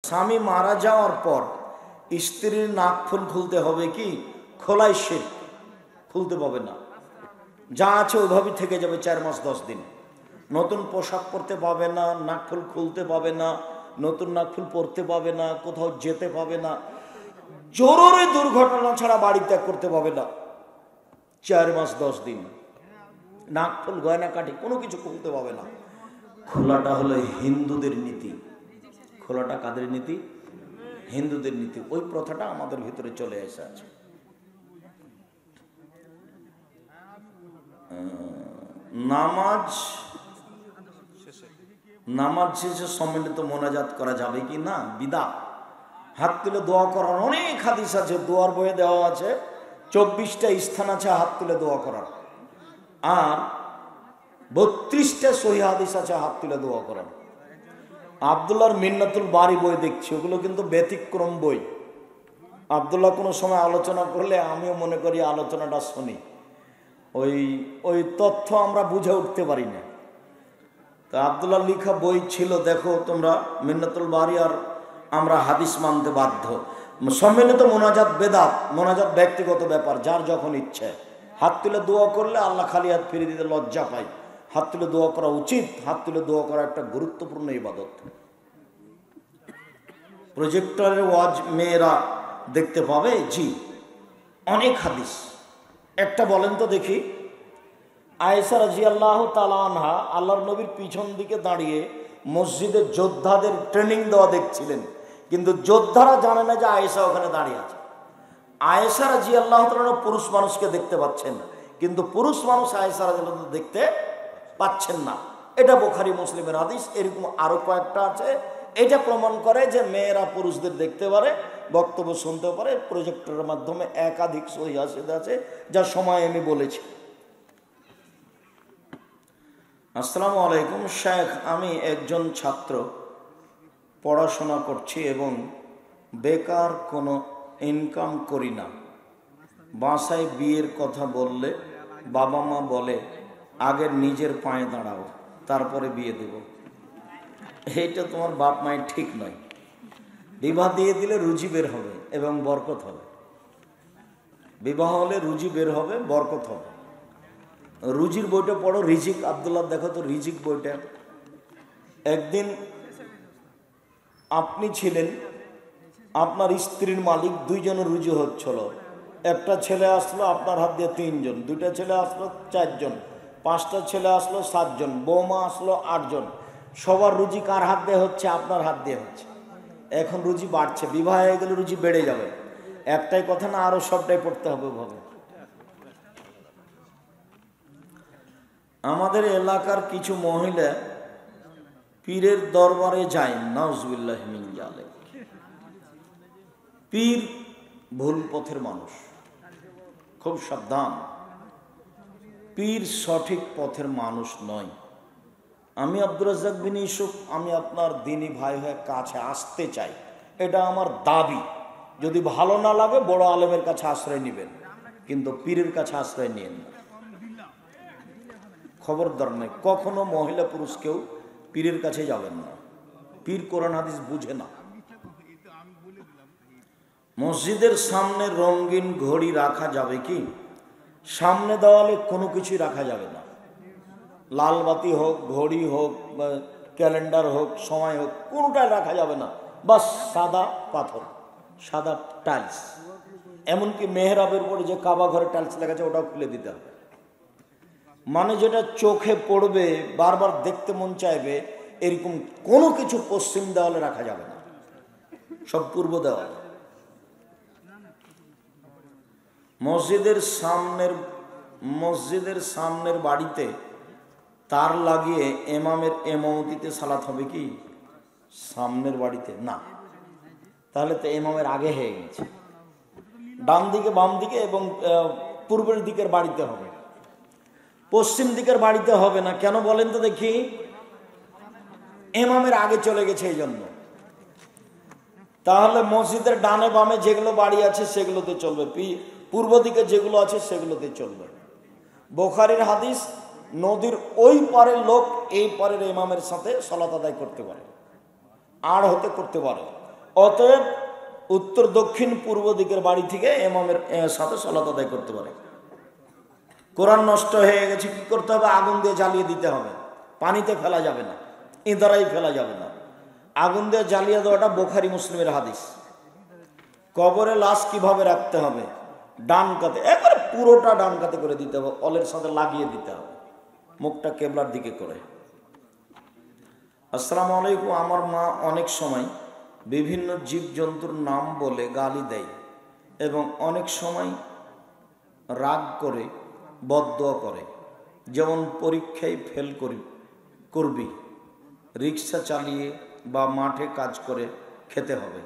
স্বামী মারা যাওয়ার পর স্ত্রীর নাক ফুল খুলতে হবে কি? খোলাই শিরক, খুলতে পাবে না, যা আছে ওইভাবেই থেকে যাবে 4 মাস 10 দিন। নতুন পোশাক পরতে পাবে না, নাকফুল খুলতে পাবে না, নতুন নাকফুল পরতে পাবে না, কোথাও যেতে পাবে না, জরুরি দুর্ঘটনা ছাড়া বাড়ি ত্যাগ করতে পাবে না 4 মাস 10 দিন। নাকফুল গয়না কাঠি কোনো কিছু খুলতে পাবে না। খোলাটা হলো হিন্দুদের নীতি। খোলাটা কাদের নীতি? হিন্দুদের নীতি। ওই প্রথাটা আমাদের ভিতরে চলে এসে আছে। নামাজ শেষে সম্মিলিত মোনাজাত করা যাবে কি না? বিদআত। হাত তুলে দোয়া করার অনেক হাদিস আছে, দোয়ার বইয়ে দেওয়া আছে, 24টা স্থান আছে হাত তুলে দোয়া করার, আর 32টা সহিহ হাদিস আছে হাত তুলে দোয়া করার। আব্দুল্লাহর মিন্নাতুল বারি বই দেখছি, ওগুলো কিন্তু ব্যতিক্রম বই। আব্দুল্লাহ কোনো সময় আলোচনা করলে আমিও মনে করি আলোচনাটা শুনি, ওই তথ্য আমরা বুঝে উঠতে পারি না। তা আব্দুল্লাহ লিখা বই ছিল, দেখো তোমরা মিন্নাতুল বারি, আর আমরা হাদিস মানতে বাধ্য। সম্মিলিত মোনাজাত বেদাত, মোনাজাত ব্যক্তিগত ব্যাপার, যার যখন ইচ্ছে। হাত তুলে দোয়া করলে আল্লাহ খালি হাত ফিরিয়ে দিতে লজ্জা পায়। হাত তুলে দোয়া করা উচিত, হাত তুলে দোয়া করা একটা গুরুত্বপূর্ণ ইবাদত। প্রজেক্টরের ওয়াজ মেয়েরা দেখতে পাবে? জি, অনেক হাদিস। একটা বলেন তো দেখি। আয়েশা রাদিয়াল্লাহু তাআলা আনহা আল্লাহর নবীর পিছন দিকে দাঁড়িয়ে মসজিদের যোদ্ধাদের ট্রেনিং দেওয়া দেখছিলেন, কিন্তু যোদ্ধারা জানে না যে আয়েশা ওখানে দাঁড়িয়ে আছে। আয়েশা রাদিয়াল্লাহু তাআলা পুরুষ মানুষকে দেখতে পাচ্ছেন, কিন্তু পুরুষ মানুষ আয়েশা রাদিয়াল্লাহু তাআলা দেখতে পাচ্ছেন না। এটা বুখারী মুসলিমের হাদিস। এরকম আরো কয়েকটা আছে। এটা প্রমাণ করে যে মেয়েরা পুরুষদের দেখতে পারে, বক্তব্য শুনতে পারে। প্রজেক্টরের মাধ্যমে একাধিক সহিহ হাদিস আছে, যা সময় আমি বলেছি। আসসালামু আলাইকুম শেখ, আমি একজন ছাত্র, পড়াশোনা করছি এবং বেকার, কোনো ইনকাম করি না। বাসায় বিয়ের কথা বললে বাবা মা বলে আগে নিজের পায়ে দাঁড়াও, তারপরে বিয়ে দেব। এইটা তোমার বাপ মায়ের ঠিক নয়। বিবাহ দিয়ে দিলে রুজি বের হবে এবং বরকত হবে। বিবাহ হলে রুজি বের হবে, বরকত হবে। রুজির বইটা পড়ো, রিজিক। আব্দুল্লাহ দেখো তো রিজিক বইটা। একদিন আপনি ছিলেন, আপনার স্ত্রীর মালিক, 2 জনের রুজি হচ্ছিল। একটা ছেলে আসলো আপনার হাত দিয়ে 3 জন, 2টা ছেলে আসলো 4 জন, 5টা ছেলে আসলো 7 জন, বৌমা আসলো 8 জন। সবার রুজি কার হাত দিয়ে হচ্ছে? আপনার হাত দিয়ে হচ্ছে। এখন রুজি বাড়ছে, বিবাহ হয়ে গেলে রুজি বেড়ে যাবে। একটাই কথা না, আরো সবটাই পড়তে হবে ভাবে। আমাদের এলাকার কিছু মহিলা পীরের দরবারে যায়, নাউজুবিল্লাহি মিন যালিক। পীর ভুল পথের মানুষ, খুব সাবধান। পীর সঠিক পথের মানুষ নয়। আমি আব্দুর রাজ্জাক বিন ইউসুফ, আমি আপনার দ্বীনি ভাই হয়ে কাছে আসতে চাই, এটা আমার দাবি। যদি ভালো না লাগে বড় আলেমের কাছে আশ্রয় নেবেন, কিন্তু পীরের কাছে আশ্রয় নিয়েন না। খবরদার নয়, কখনো মহিলা পুরুষ কেউ পীরের কাছে যাবেন না। পীর কোরআন হাদিস বুঝে না। মসজিদের সামনে রঙিন ঘড়ি রাখা যাবে কি? সামনে দেওয়ালে কোনো কিছুই রাখা যাবে না। লাল বাতি হোক, ঘড়ি হোক, ক্যালেন্ডার হোক, সময় হোক, কোনোটাই রাখা যাবে না। বাস সাদা পাথর, সাদা টাইলস। এমনকি মেহরাবের উপরে যে কাবা ঘরে টাইলস লেগেছে ওটাও খুলে দিতে হবে। মানে যেটা চোখে পড়বে, বারবার দেখতে মন চাইবে, এরকম কোনো কিছু পশ্চিম দেওয়ালে রাখা যাবে না, সব পূর্ব দেওয়ালে। মসজিদের সামনের বাড়িতে তার লাগিয়ে ইমামের ইমামতিতে সালাত হবে কি? সামনের বাড়িতে না, তাহলে তো ইমামের আগে হয়ে গেছে। ডান দিকে, বাম দিকে এবং পূর্বের দিকের বাড়িতে হবে, পশ্চিম দিকের বাড়িতে হবে না। কেন বলেন তো দেখি? ইমামের আগে চলে গেছে এই জন্য। তাহলে মসজিদের ডানে বামে যেগুলো বাড়ি আছে সেগুলোতে চলবে, পূর্ব দিকে যেগুলো আছে সেগুলোতে চলবে। বুখারীর হাদিস, নদীর ওই পারের লোক এই পারের ইমামের সাথে সালাত আদায় করতে পারে, আর হতে করতে পারে। অতএব উত্তর দক্ষিণ পূর্ব দিকের বাড়ি থেকে ইমামের সাথে সালাত আদায় করতে পারে। কোরআন নষ্ট হয়ে গেছে, কি করতে হবে? আগুন দিয়ে জ্বালিয়ে দিতে হবে, পানিতে ফেলা যাবে না, ইঁদারাই ফেলা যাবে না। আগুন দিয়ে জ্বালিয়ে দেওয়াটা বুখারী মুসলিমের হাদিস। কবরে লাশ কিভাবে রাখতে হবে? ডান কাতে, একবারে পুরোটা ডান কাতে করে দিতে হবে, অলের সাথে লাগিয়ে দিতে হবে, মুখটা কেবলার দিকে করে। আসসালামু আলাইকুম। আমার মা অনেক সময় বিভিন্ন জীবজন্তুর নাম বলে গালি দেয় এবং অনেক সময় রাগ করে বদদোয়া করে, যেমন পরীক্ষায় ফেল করবি, রিক্সা চালিয়ে বা মাঠে কাজ করে খেতে হবে।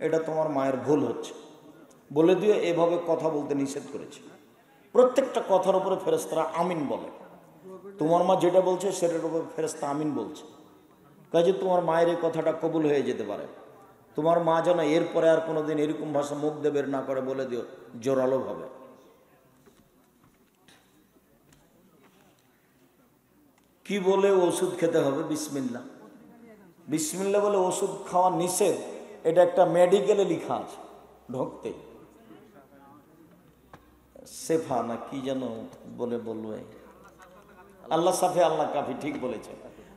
এটা তোমার মায়ের ভুল হচ্ছে, বলে দিও এভাবে কথা বলতে নিষেধ করেছে। প্রত্যেকটা কথার উপরে ফেরেশতারা আমিন বলে। তোমার মা যেটা বলছে সেটার উপরে ফেরেশতা আমিন বলছে, কাজে তোমার মায়ের এই কথাটা কবুল হয়ে যেতে পারে। তোমার মা যেন এরপরে আর কোনোদিন এরকম ভাষা মুখ দিয়ে বের না করে, বলে দিও জোরালো ভাবে। কি বলে ওষুধ খেতে হবে? বিসমিল্লাহ। বিসমিল্লাহ বলে ওষুধ খাওয়া নিষেধ, এটা একটা মেডিকেলে লেখা আছে ঢুকতে। সেফা না কি যেন বলে বলবে, আল্লাহ সাফে আল্লাহ কাফি, ঠিক বলেছে।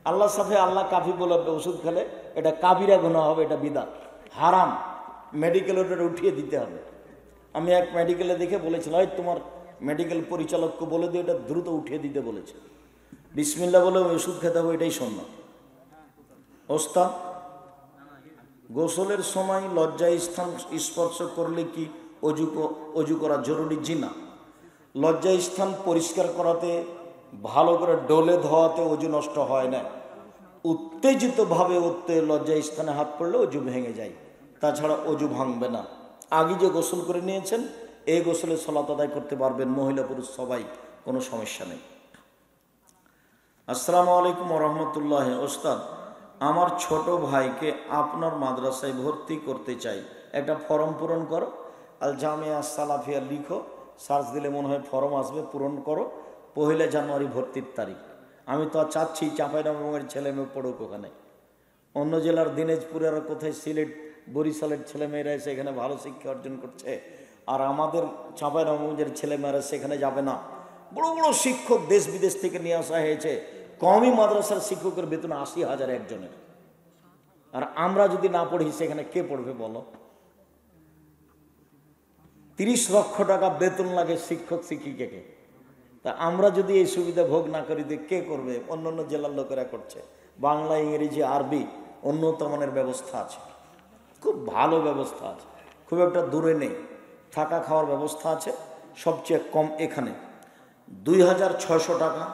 আল্লাহ সাফে আল্লাহ কাফি বলে ওষুধ খেলে এটা কাবিরা গুনাহ হবে, এটা বিদআত, হারাম। মেডিকেলে ওটা উঠিয়ে দিতে হবে। আমি এক মেডিকেলে দেখে বলেছিলাম, ওই তোমার মেডিকেল পরিচালককে বলে দিয়ে এটা দ্রুত উঠিয়ে দিতে বলেছে। বিসমিল্লাহ বলে ওষুধ খেতে হবে, এটাই সুন্নাত। ওস্তাদ, গোসলের সময় লজ্জায় স্থান স্পর্শ করলে কি অজু করা জরুরি? জি না। লজ্জায় স্থান পরিষ্কার করাতে, ভালো করে ডলে ধোয়াতে অজু নষ্ট হয় না। উত্তেজিতভাবে লজ্জায় স্থানে হাত পড়লে অজু ভেঙে যায়, তাছাড়া অজু ভাঙবে না। আগে যে গোসল করে নিয়েছেন এই গোসলে সালাত আদায় করতে পারবেন, মহিলা পুরুষ সবাই, কোনো সমস্যা নেই। আসসালামু আলাইকুম ওয়া রাহমাতুল্লাহ। ওস্তাদ, আমার ছোট ভাইকে আপনার মাদ্রাসায় ভর্তি করতে চাই, একটা ফর্ম পূরণ করো, আল জামিয়া সালাফিয়া লিখো, সার্চ দিলে মনে হয় ফর্ম আসবে, পূরণ করো। 1 জানুয়ারি ভর্তির তারিখ। আমি তো চাচ্ছি চাঁপাইনবাবগঞ্জের ছেলে মেয়ে পড়ুক ওখানে। অন্য জেলার দিনাজপুরের আর কোথায় সিলেট বরিশালের ছেলেমেয়েরা এসে এখানে ভালো শিক্ষা অর্জন করছে, আর আমাদের চাঁপাইনবাবগঞ্জের ছেলেমেয়েরা সেখানে যাবে না। বড় বড় শিক্ষক দেশ বিদেশ থেকে নিয়ে আসা হয়েছে। কমই মাদ্রাসার শিক্ষকের বেতন 80,000 একজনের, আর আমরা যদি না পড়ি সেখানে কে পড়বে বলো? 30 লক্ষ টাকা বেতন লাগে শিক্ষক শিক্ষিকাকে। তা আমরা যদি এই সুবিধা ভোগ না করি তো কে করবে? অন্য জেলার লোকেরা করছে। বাংলা, ইংরেজি, আরবি উন্নত মানের ব্যবস্থা আছে, খুব ভালো ব্যবস্থা আছে, খুব একটা দূরে নেই। থাকা খাওয়ার ব্যবস্থা আছে, সবচেয়ে কম এখানে 2600 টাকা।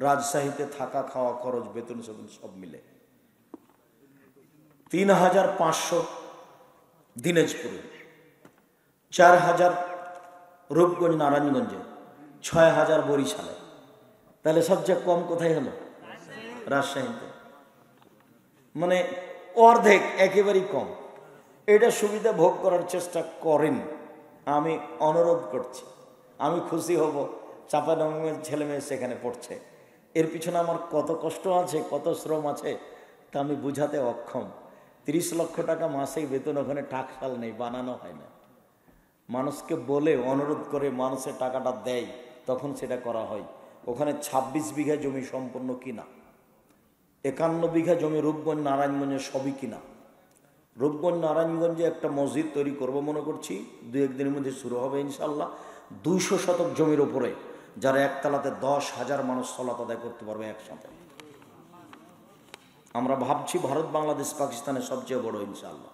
রাজশাহীতে থাকা খাওয়া খরচ বেতন সব মিলে 3500 দিনাজপুরে, 4000 রূপগঞ্জ নারায়ণগঞ্জে, 6000 বরিশালে। তাহলে সবচেয়ে কম কোথায় হলো? রাজশাহীতে। মানে অর্ধেক, একেবারেই কম। এটা সুবিধা ভোগ করার চেষ্টা করেন, আমি অনুরোধ করছি। আমি খুশি হব চাঁপাইনবাবগঞ্জের ছেলে মেয়ে সেখানে পড়ছে। এর পিছনে আমার কত কষ্ট আছে, কত শ্রম আছে তা আমি বুঝাতে অক্ষম। 30 লক্ষ টাকা মাসেই বেতন, ওখানে টাকশাল নেই, বানানো হয় না। মানুষকে বলে অনুরোধ করে মানুষের টাকাটা দেয়, তখন সেটা করা হয়। ওখানে 26 বিঘা জমি সম্পূর্ণ কিনা, 51 বিঘা জমি রূপগঞ্জ নারায়ণগঞ্জে সবই কিনা। রূপগঞ্জ নারায়ণগঞ্জে একটা মসজিদ তৈরি করব মনে করছি, 2-1 দিনের মধ্যে শুরু হবে ইনশাল্লাহ। 200 শতক জমির ওপরে, যারা একতলাতে 10,000 মানুষ সালাত আদায় করতে পারবে একসাথে। আমরা ভাবছি ভারত, বাংলাদেশ, পাকিস্তানের সবচেয়ে বড় ইনশাআল্লাহ।